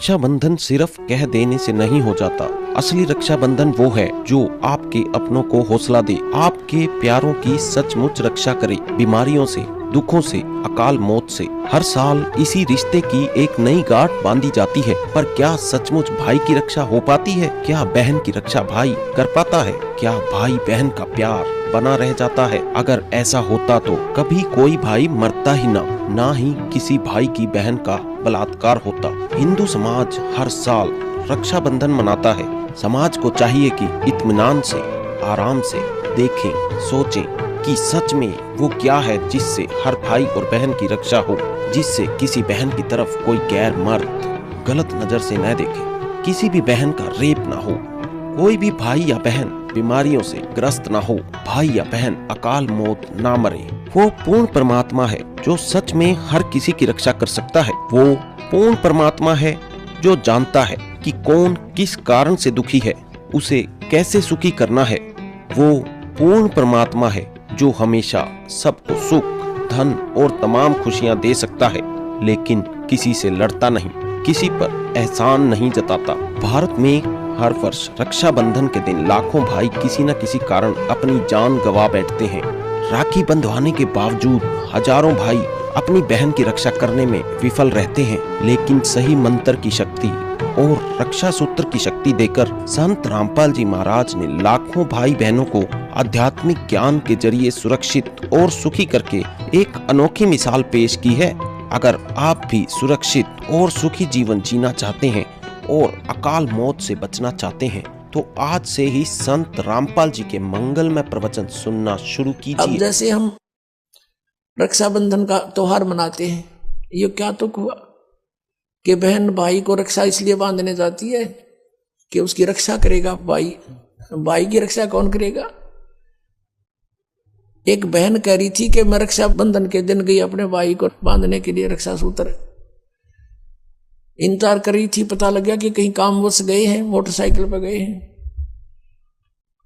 रक्षाबंधन सिर्फ कह देने से नहीं हो जाता। असली रक्षाबंधन वो है जो आपके अपनों को हौसला दे, आपके प्यारों की सचमुच रक्षा करे, बीमारियों से, दुखों से, अकाल मौत से। हर साल इसी रिश्ते की एक नई गांठ बांधी जाती है, पर क्या सचमुच भाई की रक्षा हो पाती है? क्या बहन की रक्षा भाई कर पाता है? क्या भाई बहन का प्यार बना रह जाता है? अगर ऐसा होता तो कभी कोई भाई मरता ही ना ही किसी भाई की बहन का बलात्कार होता। हिंदू समाज हर साल रक्षाबंधन मनाता है। समाज को चाहिए कि इत्मीनान से, आराम से देखें, सोचें कि सच में वो क्या है जिससे हर भाई और बहन की रक्षा हो, जिससे किसी बहन की तरफ कोई गैर मर्द गलत नजर से न देखे, किसी भी बहन का रेप ना हो, कोई भी भाई या बहन बीमारियों से ग्रस्त ना हो, भाई या बहन अकाल मौत ना मरे। वो पूर्ण परमात्मा है जो सच में हर किसी की रक्षा कर सकता है। वो पूर्ण परमात्मा है जो जानता है कि कौन किस कारण से दुखी है, उसे कैसे सुखी करना है। वो पूर्ण परमात्मा है जो हमेशा सबको सुख, धन और तमाम खुशियां दे सकता है, लेकिन किसी से लड़ता नहीं, किसी पर एहसान नहीं जताता। भारत में हर वर्ष रक्षाबंधन के दिन लाखों भाई किसी न किसी कारण अपनी जान गंवा बैठते हैं। राखी बंधवाने के बावजूद हजारों भाई अपनी बहन की रक्षा करने में विफल रहते हैं, लेकिन सही मंत्र की शक्ति और रक्षा सूत्र की शक्ति देकर संत रामपाल जी महाराज ने लाखों भाई बहनों को आध्यात्मिक ज्ञान के जरिए सुरक्षित और सुखी करके एक अनोखी मिसाल पेश की है। अगर आप भी सुरक्षित और सुखी जीवन जीना चाहते हैं और अकाल मौत से बचना चाहते हैं, तो आज से ही संत रामपाल जी के मंगलमय प्रवचन सुनना शुरू कीजिए। अब जैसे हम रक्षाबंधन का त्योहार मनाते हैं, ये क्या तुक हुआ कि बहन भाई को रक्षा इसलिए बांधने जाती है कि उसकी रक्षा करेगा भाई। भाई की रक्षा कौन करेगा? एक बहन कह रही थी कि मैं रक्षाबंधन के दिन गई अपने भाई को बांधने के लिए, रक्षा सूत्र इंतजार कर रही थी। पता लग गया कि कहीं कामवश गए हैं, मोटरसाइकिल पर गए हैं।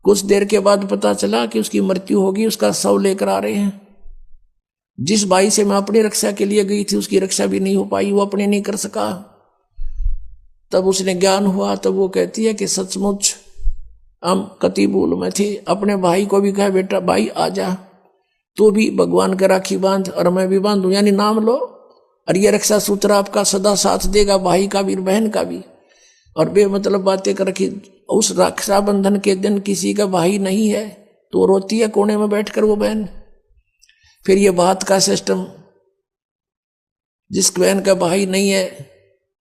कुछ देर के बाद पता चला कि उसकी मृत्यु होगी, उसका शव लेकर आ रहे हैं। जिस भाई से मैं अपनी रक्षा के लिए गई थी उसकी रक्षा भी नहीं हो पाई, वो अपने नहीं कर सका। तब उसने ज्ञान हुआ, तब वो कहती है कि सचमुच हम कति भूल में थे। अपने भाई को भी कहा, बेटा भाई आजा, तू भी भगवान का राखी बांध और मैं भी बांधू, यानी नाम लो और ये रक्षा सूत्र आपका सदा साथ देगा, भाई का भी बहन का भी। और बेमतलब बातें कर रखी। उस रक्षाबंधन के दिन किसी का भाई नहीं है तो रोती है कोने में बैठकर वो बहन। फिर ये बात का सिस्टम, जिस बहन का भाई नहीं है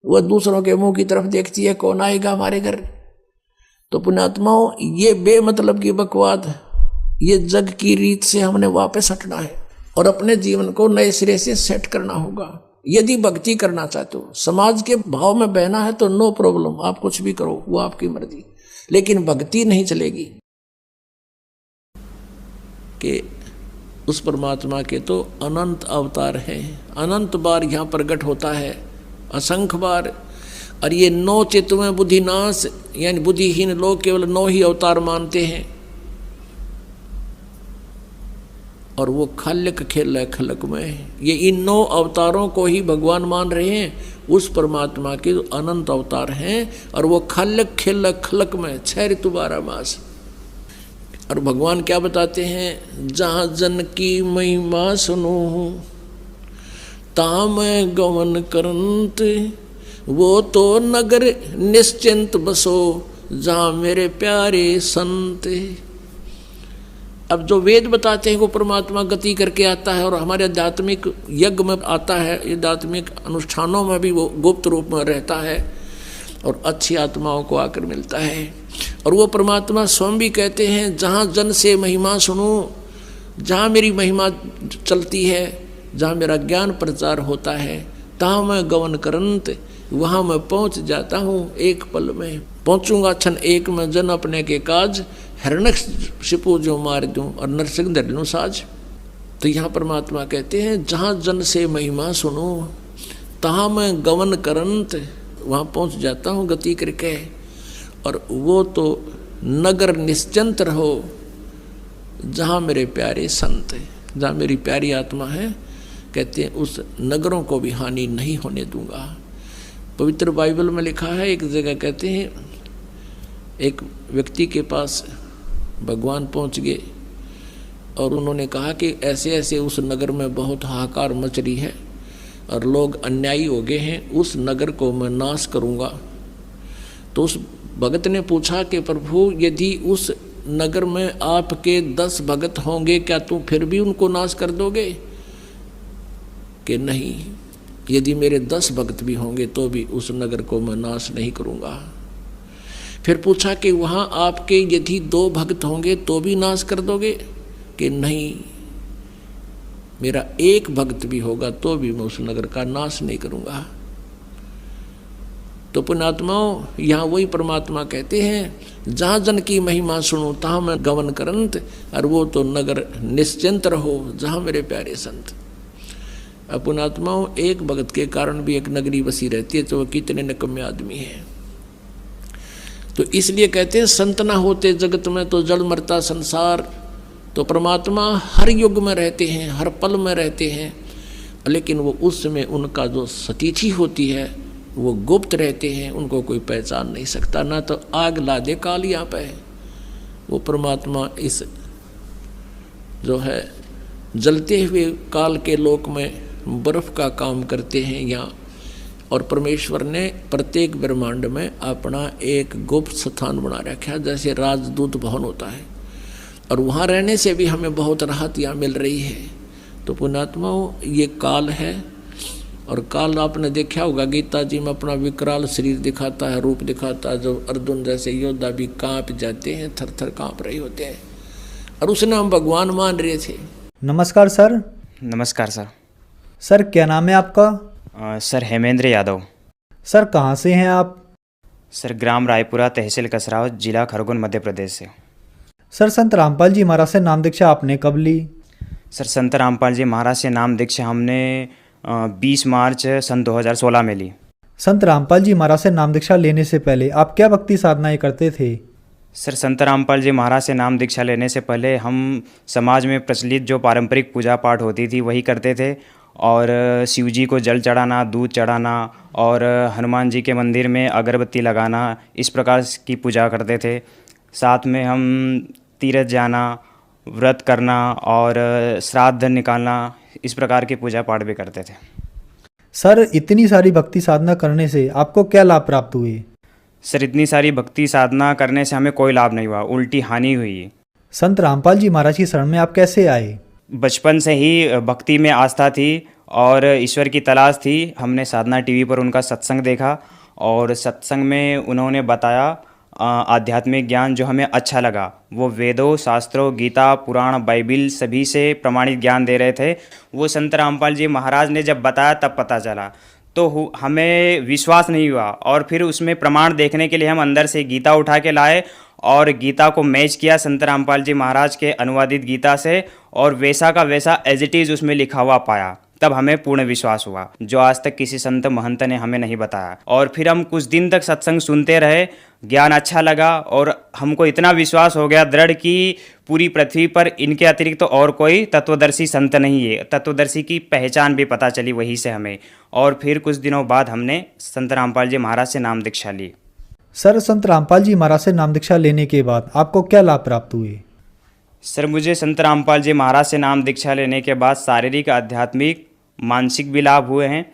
वह दूसरों के मुंह की तरफ देखती है, कौन आएगा हमारे घर। तो पुण्यात्माओं, ये बेमतलब की बकवाद, ये जग की रीत से हमने वापस हटना है और अपने जीवन को नए सिरे से सेट करना होगा। यदि भक्ति करना चाहते हो, समाज के भाव में बहना है तो नो प्रॉब्लम, आप कुछ भी करो, वो आपकी मर्जी, लेकिन भक्ति नहीं चलेगी। कि उस परमात्मा के तो अनंत अवतार हैं, अनंत बार यहाँ प्रकट होता है, असंख्य बार। और ये 9 चित्त में बुद्धिनाश, यानी बुद्धिहीन लोग केवल 9 ही अवतार मानते हैं और वो खाल्यक खेल है खलक में। ये इन 9 अवतारों को ही भगवान मान रहे हैं। उस परमात्मा के अनंत अवतार हैं और वो खाल्यक खेल खलक में 6 ऋतु 12 मास। और भगवान क्या बताते हैं, जहाँ जन की महिमा सुनो ता मैं गमन करंत, वो तो नगर निश्चिंत बसो जहाँ मेरे प्यारे संत। अब जो वेद बताते हैं वो परमात्मा गति करके आता है और हमारे आध्यात्मिक यज्ञ में आता है, आध्यात्मिक अनुष्ठानों में भी वो गुप्त रूप में रहता है और अच्छी आत्माओं को आकर मिलता है। और वो परमात्मा स्वयं भी कहते हैं, जहाँ जन से महिमा सुनो, जहाँ मेरी महिमा चलती है, जहाँ मेरा ज्ञान प्रचार होता है, तहाँ मैं गमन करंत, वहाँ मैं पहुँच जाता हूँ, एक पल में पहुँचूंगा। क्षण एक में जन अपने के काज, हिरण्यकशिपु जो मार दूं और नरसिंह धर लूं साज। तो यहाँ परमात्मा कहते हैं, जहाँ जन से महिमा सुनो तहाँ मैं गमन करंत, वहाँ पहुँच जाता हूँ गति करके। और वो तो नगर निश्चिंत रहो जहाँ मेरे प्यारे संत, जहाँ मेरी प्यारी आत्मा है, कहते हैं उस नगरों को भी हानि नहीं होने दूंगा। पवित्र बाइबल में लिखा है, एक जगह कहते हैं एक व्यक्ति के पास भगवान पहुंच गए और उन्होंने कहा कि ऐसे ऐसे उस नगर में बहुत हाहाकार मच रही है और लोग अन्यायी हो गए हैं, उस नगर को मैं नाश करूंगा। तो उस भगत ने पूछा कि प्रभु, यदि उस नगर में आपके 10 भगत होंगे, क्या तू फिर भी उनको नाश कर दोगे? कि नहीं, यदि मेरे 10 भक्त भी होंगे तो भी उस नगर को मैं नाश नहीं करूंगा। फिर पूछा कि वहाँ आपके यदि 2 भक्त होंगे तो भी नाश कर दोगे? कि नहीं, मेरा 1 भक्त भी होगा तो भी मैं उस नगर का नाश नहीं करूंगा। तो पुण्यात्माओं, यहाँ वही परमात्मा कहते हैं, जहाँ जन की महिमा सुनो तहाँ मैं गवन करंत, और वो तो नगर निश्चिंत रहो जहाँ मेरे प्यारे संत। पुण्यात्माओं, 1 भगत के कारण भी एक नगरी बसी रहती है, तो वह कितने निकम्मे आदमी है। तो इसलिए कहते हैं, संत ना होते जगत में तो जल मरता संसार। तो परमात्मा हर युग में रहते हैं, हर पल में रहते हैं, लेकिन वो उस समय उनका जो सतीथि होती है वो गुप्त रहते हैं, उनको कोई पहचान नहीं सकता। ना तो आग ला दे काल यहाँ पे, वो परमात्मा इस जो है जलते हुए काल के लोक में बर्फ का काम करते हैं यहाँ। और परमेश्वर ने प्रत्येक ब्रह्मांड में अपना एक गुप्त स्थान बना रखा है, जैसे राजदूत भवन होता है, और वहाँ रहने से भी हमें बहुत राहत यहाँ मिल रही है। तो पुण्यात्माओं, ये काल है, और काल आपने देखा होगा गीता जी में अपना विकराल शरीर दिखाता है, रूप दिखाता है, जो अर्जुन जैसे योद्धा भी कांप जाते हैं, थर थर कांप रहे होते हैं, और उसने हम भगवान मान रहे थे। नमस्कार सर। नमस्कार सर। सर क्या नाम है आपका? सर हेमेंद्र यादव। सर कहाँ से हैं आप? सर ग्राम रायपुरा, तहसील कसराव, जिला खरगोन, मध्य प्रदेश से। सर संत रामपाल जी महाराज से नाम दीक्षा आपने कब ली? सर संत रामपाल जी महाराज से नाम दीक्षा हमने 20 मार्च सन 2016 में ली। संत रामपाल जी महाराज से नाम दीक्षा लेने से पहले आप क्या भक्ति साधनाएं करते थे? सर संत रामपाल जी महाराज से नाम दीक्षा लेने से पहले हम समाज में प्रचलित जो पारंपरिक पूजा पाठ होती थी वही करते थे, और शिव जी को जल चढ़ाना, दूध चढ़ाना, और हनुमान जी के मंदिर में अगरबत्ती लगाना, इस प्रकार की पूजा करते थे। साथ में हम तीर्थ जाना, व्रत करना और श्राद्ध निकालना, इस प्रकार की पूजा पाठ भी करते थे। सर इतनी सारी भक्ति साधना करने से आपको क्या लाभ प्राप्त हुए? सर इतनी सारी भक्ति साधना करने से हमें कोई लाभ नहीं हुआ, उल्टी हानि हुई। संत रामपाल जी महाराज की शरण में आप कैसे आए? बचपन से ही भक्ति में आस्था थी और ईश्वर की तलाश थी। हमने साधना टीवी पर उनका सत्संग देखा, और सत्संग में उन्होंने बताया आध्यात्मिक ज्ञान जो हमें अच्छा लगा। वो वेदों, शास्त्रों, गीता, पुराण, बाइबिल सभी से प्रमाणित ज्ञान दे रहे थे। वो संत रामपाल जी महाराज ने जब बताया तब पता चला, तो हमें विश्वास नहीं हुआ, और फिर उसमें प्रमाण देखने के लिए हम अंदर से गीता उठा के लाए और गीता को मैच किया संत रामपाल जी महाराज के अनुवादित गीता से, और वैसा का वैसा एज इट इज़ उसमें लिखा हुआ पाया। तब हमें पूर्ण विश्वास हुआ, जो आज तक किसी संत महंत ने हमें नहीं बताया। और फिर हम कुछ दिन तक सत्संग सुनते रहे, ज्ञान अच्छा लगा, और हमको इतना विश्वास हो गया दृढ़ कि पूरी पृथ्वी पर इनके अतिरिक्त तो और कोई तत्वदर्शी संत नहीं है। तत्वदर्शी की पहचान भी पता चली वहीं से हमें। और फिर कुछ दिनों बाद हमने संत रामपाल जी महाराज से नाम दीक्षा ली। सर संत रामपाल जी महाराज से नाम दीक्षा लेने के बाद आपको क्या लाभ प्राप्त हुए? सर मुझे संत रामपाल जी महाराज से नाम दीक्षा लेने के बाद शारीरिक, आध्यात्मिक, मानसिक भी लाभ हुए हैं।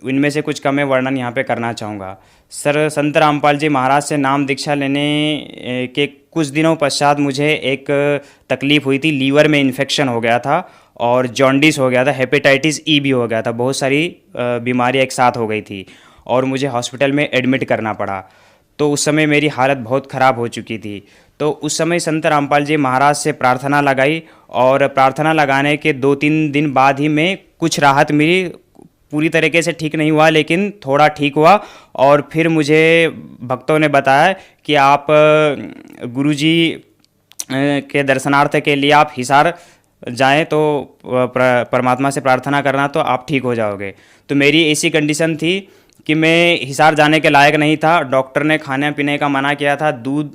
इनमें से कुछ का मैं वर्णन यहाँ पे करना चाहूँगा। सर संत रामपाल जी महाराज से नाम दीक्षा लेने के कुछ दिनों पश्चात मुझे एक तकलीफ़ हुई थी। लीवर में इन्फेक्शन हो गया था और जॉन्डिस हो गया था, हेपेटाइटिस ई भी हो गया था। बहुत सारी बीमारियाँ एक साथ हो गई थी और मुझे हॉस्पिटल में एडमिट करना पड़ा। तो उस समय मेरी हालत बहुत ख़राब हो चुकी थी। तो उस समय संत रामपाल जी महाराज से प्रार्थना लगाई, और प्रार्थना लगाने के 2-3 दिन बाद ही में कुछ राहत मिली। पूरी तरीके से ठीक नहीं हुआ, लेकिन थोड़ा ठीक हुआ। और फिर मुझे भक्तों ने बताया कि आप गुरुजी के दर्शनार्थ के लिए आप हिसार जाएं, तो परमात्मा से प्रार्थना करना, तो आप ठीक हो जाओगे। तो मेरी ऐसी कंडीशन थी कि मैं हिसार जाने के लायक नहीं था। डॉक्टर ने खाने पीने का मना किया था, दूध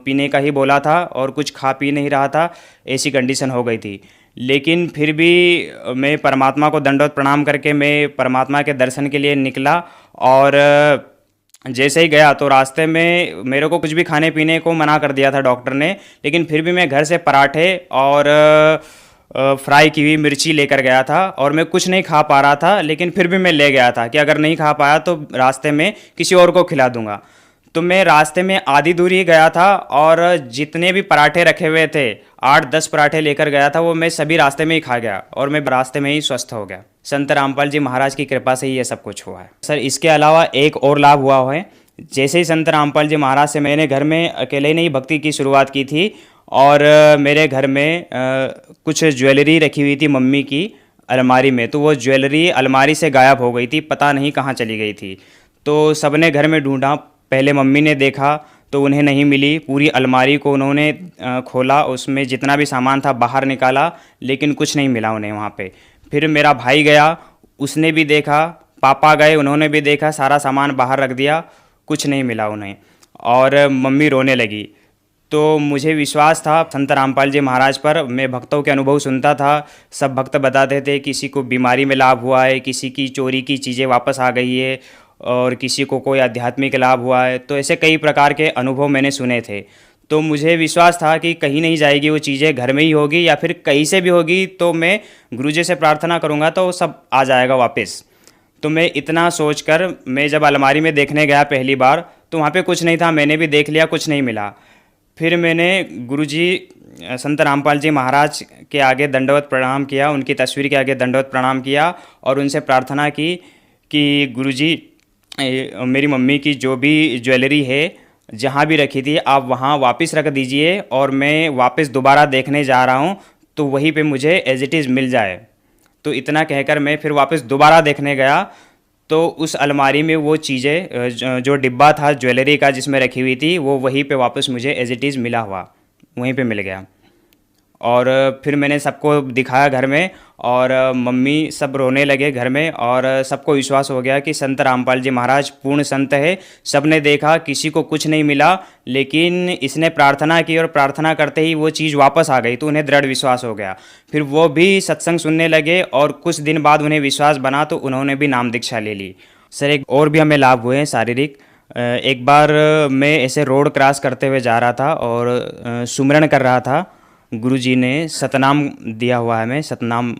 पीने का ही बोला था, और कुछ खा पी नहीं रहा था। ऐसी कंडीशन हो गई थी। लेकिन फिर भी मैं परमात्मा को दंडवत प्रणाम करके मैं परमात्मा के दर्शन के लिए निकला, और जैसे ही गया तो रास्ते में मेरे को कुछ भी खाने पीने को मना कर दिया था डॉक्टर ने, लेकिन फिर भी मैं घर से पराठे और फ्राई की हुई मिर्ची लेकर गया था और मैं कुछ नहीं खा पा रहा था, लेकिन फिर भी मैं ले गया था कि अगर नहीं खा पाया तो रास्ते में किसी और को खिला दूंगा। तो मैं रास्ते में आधी दूर ही गया था और जितने भी पराठे रखे हुए थे 8-10 पराठे लेकर गया था, वो मैं सभी रास्ते में ही खा गया और मैं रास्ते में ही स्वस्थ हो गया। संत रामपाल जी महाराज की कृपा से ही ये सब कुछ हुआ है। सर इसके अलावा एक और लाभ हुआ है। जैसे ही संत रामपाल जी महाराज से मैंने घर में अकेले नहीं भक्ति की शुरुआत की थी और मेरे घर में कुछ ज्वेलरी रखी हुई थी मम्मी की अलमारी में, तो वो ज्वेलरी अलमारी से गायब हो गई थी, पता नहीं कहाँ चली गई थी। तो सबने घर में ढूंढा, पहले मम्मी ने देखा तो उन्हें नहीं मिली, पूरी अलमारी को उन्होंने खोला, उसमें जितना भी सामान था बाहर निकाला, लेकिन कुछ नहीं मिला उन्हें वहाँ पे। फिर मेरा भाई गया, उसने भी देखा, पापा गए, उन्होंने भी देखा, सारा सामान बाहर रख दिया, कुछ नहीं मिला उन्हें और मम्मी रोने लगी। तो मुझे विश्वास था संत रामपाल जी महाराज पर, मैं भक्तों के अनुभव सुनता था, सब भक्त बताते थे किसी को बीमारी में लाभ हुआ है, किसी की चोरी की चीज़ें वापस आ गई है और किसी को कोई आध्यात्मिक लाभ हुआ है। तो ऐसे कई प्रकार के अनुभव मैंने सुने थे। तो मुझे विश्वास था कि कहीं नहीं जाएगी वो चीज़ें, घर में ही होगी या फिर कहीं से भी होगी, तो मैं गुरुजी से प्रार्थना करूँगा तो सब आ जाएगा वापस। तो मैं इतना सोचकर मैं जब अलमारी में देखने गया पहली बार तो वहाँ पे कुछ नहीं था, मैंने भी देख लिया, कुछ नहीं मिला। फिर मैंने गुरुजी संत रामपाल जी महाराज के आगे दंडवत प्रणाम किया, उनकी तस्वीर के आगे दंडवत प्रणाम किया और उनसे प्रार्थना की कि गुरुजी मेरी मम्मी की जो भी ज्वेलरी है जहाँ भी रखी थी आप वहाँ वापस रख दीजिए और मैं वापस दोबारा देखने जा रहा हूँ तो वहीं पे मुझे एज इट इज़ मिल जाए। तो इतना कहकर मैं फिर वापस दोबारा देखने गया तो उस अलमारी में वो चीज़ें जो डिब्बा था ज्वेलरी का जिसमें रखी हुई थी वो वहीं पे वापस मुझे एज इट इज़ मिला हुआ, वहीं पे मिल गया। और फिर मैंने सबको दिखाया घर में और मम्मी सब रोने लगे घर में और सबको विश्वास हो गया कि संत रामपाल जी महाराज पूर्ण संत है। सब ने देखा, किसी को कुछ नहीं मिला, लेकिन इसने प्रार्थना की और प्रार्थना करते ही वो चीज़ वापस आ गई, तो उन्हें दृढ़ विश्वास हो गया। फिर वो भी सत्संग सुनने लगे और कुछ दिन बाद उन्हें विश्वास बना तो उन्होंने भी नाम दीक्षा ले ली। सर एक और भी हमें लाभ हुए हैं शारीरिक। एक बार मैं ऐसे रोड क्रॉस करते हुए जा रहा था और सुमिरन कर रहा था, गुरुजी ने सतनाम दिया हुआ है, मैं सतनाम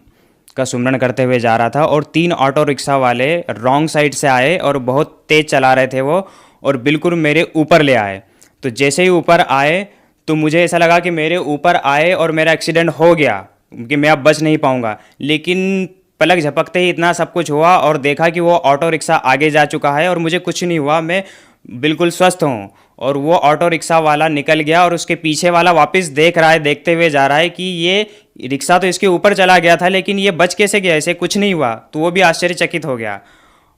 का सुमिरन करते हुए जा रहा था और 3 ऑटो रिक्शा वाले रॉन्ग साइड से आए और बहुत तेज़ चला रहे थे वो और बिल्कुल मेरे ऊपर ले आए। तो जैसे ही ऊपर आए तो मुझे ऐसा लगा कि मेरे ऊपर आए और मेरा एक्सीडेंट हो गया कि मैं अब बच नहीं पाऊँगा, लेकिन पलक झपकते ही इतना सब कुछ हुआ और देखा कि वो ऑटो रिक्शा आगे जा चुका है और मुझे कुछ नहीं हुआ, मैं बिल्कुल स्वस्थ हूँ। और वो ऑटो रिक्शा वाला निकल गया और उसके पीछे वाला वापस देख रहा है, देखते हुए जा रहा है कि ये रिक्शा तो इसके ऊपर चला गया था लेकिन ये बच कैसे गया, इसे कुछ नहीं हुआ। तो वो भी आश्चर्यचकित हो गया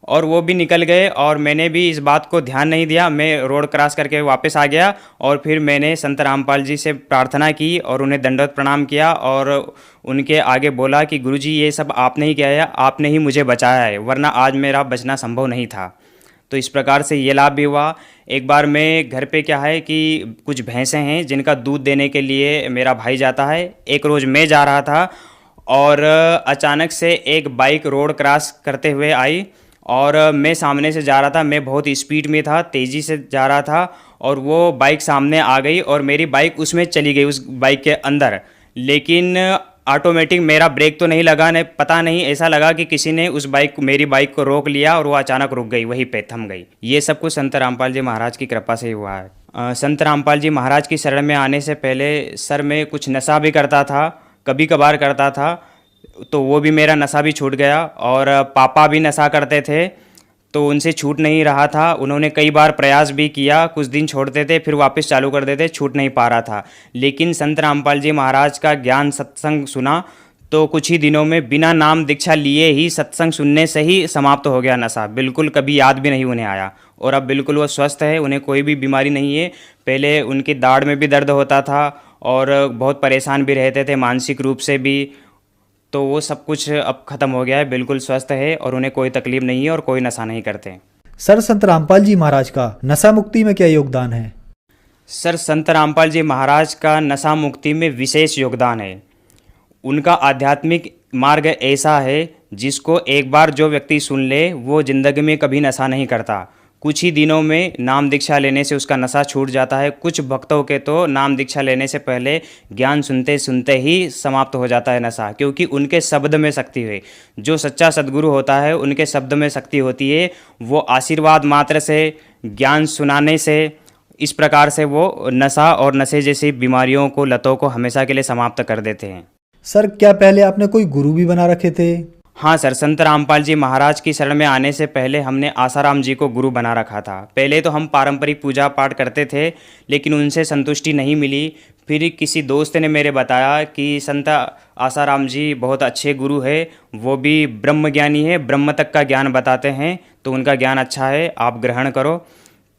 और वो भी निकल गए और मैंने भी इस बात को ध्यान नहीं दिया, मैं रोड क्रॉस करके वापस आ गया और फिर मैंने संत रामपाल जी से प्रार्थना की और उन्हें दंडवत प्रणाम किया और उनके आगे बोला कि गुरुजी ये सब आपने ही किया है, आपने ही मुझे बचाया है, वरना आज मेरा बचना संभव नहीं था। तो इस प्रकार से ये लाभ भी हुआ। एक बार मैं घर पे क्या है कि कुछ भैंसें हैं जिनका दूध देने के लिए मेरा भाई जाता है, एक रोज़ मैं जा रहा था और अचानक से एक बाइक रोड क्रॉस करते हुए आई और मैं सामने से जा रहा था, मैं बहुत स्पीड में था, तेज़ी से जा रहा था और वो बाइक सामने आ गई और मेरी बाइक उसमें चली गई, उस बाइक के अंदर। लेकिन ऑटोमेटिक मेरा ब्रेक तो नहीं लगा, ने पता नहीं ऐसा लगा कि किसी ने उस मेरी बाइक को रोक लिया और वो अचानक रुक गई, वहीं पे थम गई। ये सब कुछ संत रामपाल जी महाराज की कृपा से ही हुआ है। संत रामपाल जी महाराज की शरण में आने से पहले सर मैं कुछ नशा भी करता था, कभी कभार करता था, तो वो भी मेरा नशा भी छूट गया। और पापा भी नशा करते थे तो उनसे छूट नहीं रहा था, उन्होंने कई बार प्रयास भी किया, कुछ दिन छोड़ते थे फिर वापस चालू कर देते, छूट नहीं पा रहा था। लेकिन संत रामपाल जी महाराज का ज्ञान सत्संग सुना तो कुछ ही दिनों में बिना नाम दीक्षा लिए ही सत्संग सुनने से ही समाप्त हो गया नशा, बिल्कुल कभी याद भी नहीं उन्हें आया और अब बिल्कुल वो स्वस्थ है, उन्हें कोई भी बीमारी नहीं है। पहले उनकी दाढ़ में भी दर्द होता था और बहुत परेशान भी रहते थे मानसिक रूप से भी, तो वो सब कुछ अब खत्म हो गया है, बिल्कुल स्वस्थ है और उन्हें कोई तकलीफ नहीं है और कोई नशा नहीं करते। सर संत रामपाल जी महाराज का नशा मुक्ति में क्या योगदान है? सर संत रामपाल जी महाराज का नशा मुक्ति में विशेष योगदान है। उनका आध्यात्मिक मार्ग ऐसा है जिसको एक बार जो व्यक्ति सुन ले वो ज़िंदगी में कभी नशा नहीं करता। कुछ ही दिनों में नाम दीक्षा लेने से उसका नशा छूट जाता है। कुछ भक्तों के तो नाम दीक्षा लेने से पहले ज्ञान सुनते सुनते ही समाप्त हो जाता है नशा, क्योंकि उनके शब्द में शक्ति है। जो सच्चा सद्गुरु होता है उनके शब्द में शक्ति होती है। वो आशीर्वाद मात्र से, ज्ञान सुनाने से, इस प्रकार से वो नशा और नशे जैसी बीमारियों को, लतों को हमेशा के लिए समाप्त कर देते हैं। सर क्या पहले आपने कोई गुरु भी बना रखे थे? हाँ सर, संत रामपाल जी महाराज की शरण में आने से पहले हमने आसाराम जी को गुरु बना रखा था। पहले तो हम पारंपरिक पूजा पाठ करते थे, लेकिन उनसे संतुष्टि नहीं मिली। फिर किसी दोस्त ने मेरे बताया कि संत आसाराम जी बहुत अच्छे गुरु है, वो भी ब्रह्म ज्ञानी है, ब्रह्म तक का ज्ञान बताते हैं, तो उनका ज्ञान अच्छा है, आप ग्रहण करो।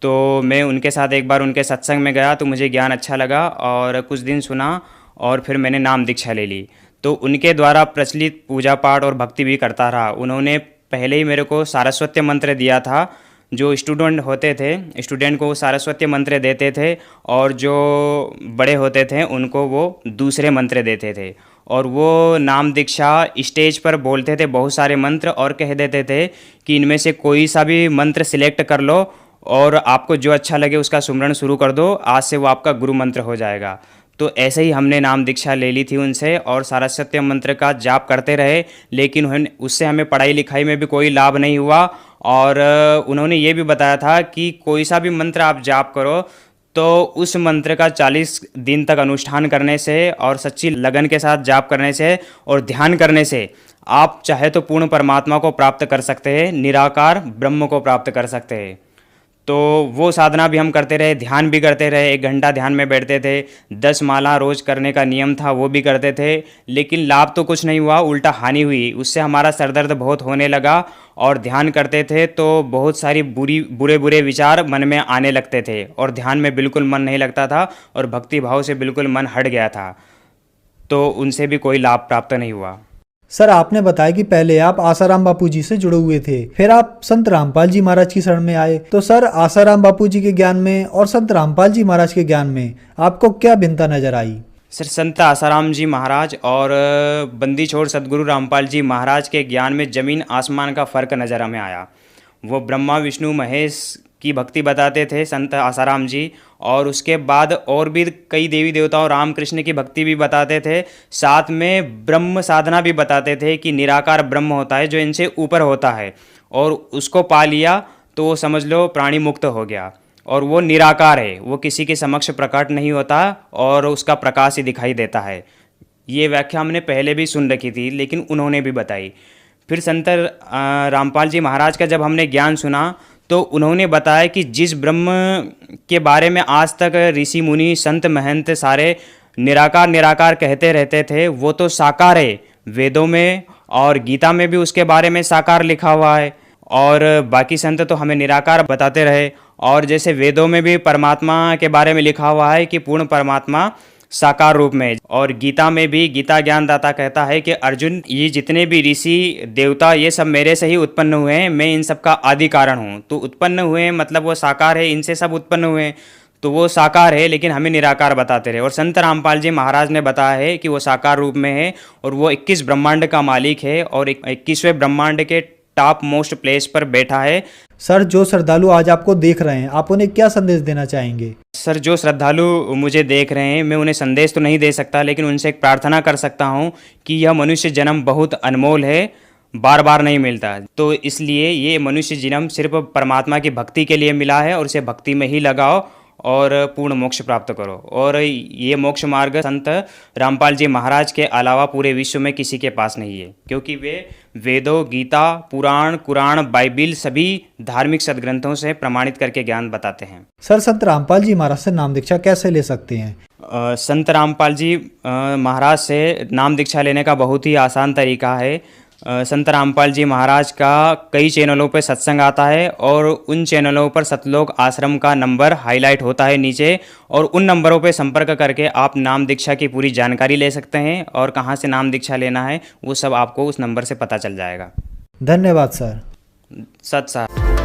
तो मैं उनके साथ एक बार उनके सत्संग में गया तो मुझे ज्ञान अच्छा लगा और कुछ दिन सुना और फिर मैंने नाम दीक्षा ले ली। तो उनके द्वारा प्रचलित पूजा पाठ और भक्ति भी करता रहा। उन्होंने पहले ही मेरे को सारस्वत मंत्र दिया था। जो स्टूडेंट होते थे, स्टूडेंट को सारस्वत मंत्र देते थे और जो बड़े होते थे उनको वो दूसरे मंत्र देते थे। और वो नाम दीक्षा स्टेज पर बोलते थे बहुत सारे मंत्र और कह देते थे कि इनमें से कोई सा भी मंत्र सिलेक्ट कर लो और आपको जो अच्छा लगे उसका सुमरण शुरू कर दो, आज से वो आपका गुरु मंत्र हो जाएगा। तो ऐसे ही हमने नाम दीक्षा ले ली थी उनसे और सारस्वत मंत्र का जाप करते रहे, लेकिन उससे हमें पढ़ाई लिखाई में भी कोई लाभ नहीं हुआ। और उन्होंने ये भी बताया था कि कोई सा भी मंत्र आप जाप करो तो उस मंत्र का 40 दिन तक अनुष्ठान करने से और सच्ची लगन के साथ जाप करने से और ध्यान करने से आप चाहे तो पूर्ण परमात्मा को प्राप्त कर सकते हैं, निराकार ब्रह्म को प्राप्त कर सकते हैं। तो वो साधना भी हम करते रहे, ध्यान भी करते रहे, 1 घंटा ध्यान में बैठते थे, 10 माला रोज करने का नियम था वो भी करते थे, लेकिन लाभ तो कुछ नहीं हुआ, उल्टा हानि हुई। उससे हमारा सरदर्द बहुत होने लगा और ध्यान करते थे तो बहुत सारी बुरे विचार मन में आने लगते थे और ध्यान में बिल्कुल मन नहीं लगता था और भक्ति भाव से बिल्कुल मन हट गया था। तो उनसे भी कोई लाभ प्राप्त नहीं हुआ। सर आपने बताया कि पहले आप आसाराम बापू जी से जुड़े हुए थे, फिर आप संत रामपाल जी महाराज की शरण में आए। तो सर आसाराम बापू जी के ज्ञान में और संत रामपाल जी महाराज के ज्ञान में आपको क्या भिन्नता नजर आई? सर संत आसाराम जी महाराज और बंदी छोड़ सदगुरु रामपाल जी महाराज के ज्ञान में ज़मीन आसमान का फ़र्क नज़र हमें आया। वो ब्रह्मा विष्णु महेश की भक्ति बताते थे संत आसाराम जी, और उसके बाद और भी कई देवी देवताओं राम कृष्ण की भक्ति भी बताते थे। साथ में ब्रह्म साधना भी बताते थे कि निराकार ब्रह्म होता है जो इनसे ऊपर होता है, और उसको पा लिया तो वो समझ लो प्राणी मुक्त हो गया। और वो निराकार है, वो किसी के समक्ष प्रकट नहीं होता और उसका प्रकाश ही दिखाई देता है। ये व्याख्या हमने पहले भी सुन रखी थी, लेकिन उन्होंने भी बताई। फिर संत रामपाल जी महाराज का जब हमने ज्ञान सुना तो उन्होंने बताया कि जिस ब्रह्म के बारे में आज तक ऋषि मुनि संत महंत सारे निराकार कहते रहते थे, वो तो साकार है। वेदों में और गीता में भी उसके बारे में साकार लिखा हुआ है, और बाकी संत तो हमें निराकार बताते रहे। और जैसे वेदों में भी परमात्मा के बारे में लिखा हुआ है कि पूर्ण परमात्मा साकार रूप में, और गीता में भी गीता ज्ञानदाता कहता है कि अर्जुन, ये जितने भी ऋषि देवता ये सब मेरे से ही उत्पन्न हुए हैं, मैं इन सब का आदि कारण हूँ। तो उत्पन्न हुए मतलब वो साकार है, इनसे सब उत्पन्न हुए हैं, तो वो साकार है, लेकिन हमें निराकार बताते रहे। और संत रामपाल जी महाराज ने बताया है कि वो साकार रूप में है और वो 21 ब्रह्मांड का मालिक है और 21वें ब्रह्मांड के टॉप मोस्ट प्लेस पर बैठा है। सर जो श्रद्धालु आज आपको देख रहे हैं, आप उन्हें क्या संदेश देना चाहेंगे? सर जो श्रद्धालु मुझे देख रहे हैं, मैं उन्हें संदेश तो नहीं दे सकता, लेकिन उनसे एक प्रार्थना कर सकता हूँ कि यह मनुष्य जन्म बहुत अनमोल है, बार बार नहीं मिलता। तो इसलिए ये मनुष्य जन्म सिर्फ परमात्मा की भक्ति के लिए मिला है और इसे भक्ति में ही लगाओ और पूर्ण मोक्ष प्राप्त करो। और ये मोक्ष मार्ग संत रामपाल जी महाराज के अलावा पूरे विश्व में किसी के पास नहीं है, क्योंकि वे वेदों, गीता, पुराण, कुरान, बाइबिल सभी धार्मिक सदग्रंथों से प्रमाणित करके ज्ञान बताते हैं। सर संत रामपाल जी महाराज से नाम दीक्षा कैसे ले सकते हैं? संत रामपाल जी महाराज से नाम दीक्षा लेने का बहुत ही आसान तरीका है। संत रामपाल जी महाराज का कई चैनलों पर सत्संग आता है और उन चैनलों पर सतलोक आश्रम का नंबर हाईलाइट होता है नीचे, और उन नंबरों पर संपर्क करके आप नाम दीक्षा की पूरी जानकारी ले सकते हैं और कहाँ से नाम दीक्षा लेना है वो सब आपको उस नंबर से पता चल जाएगा। धन्यवाद सर। सत साहब।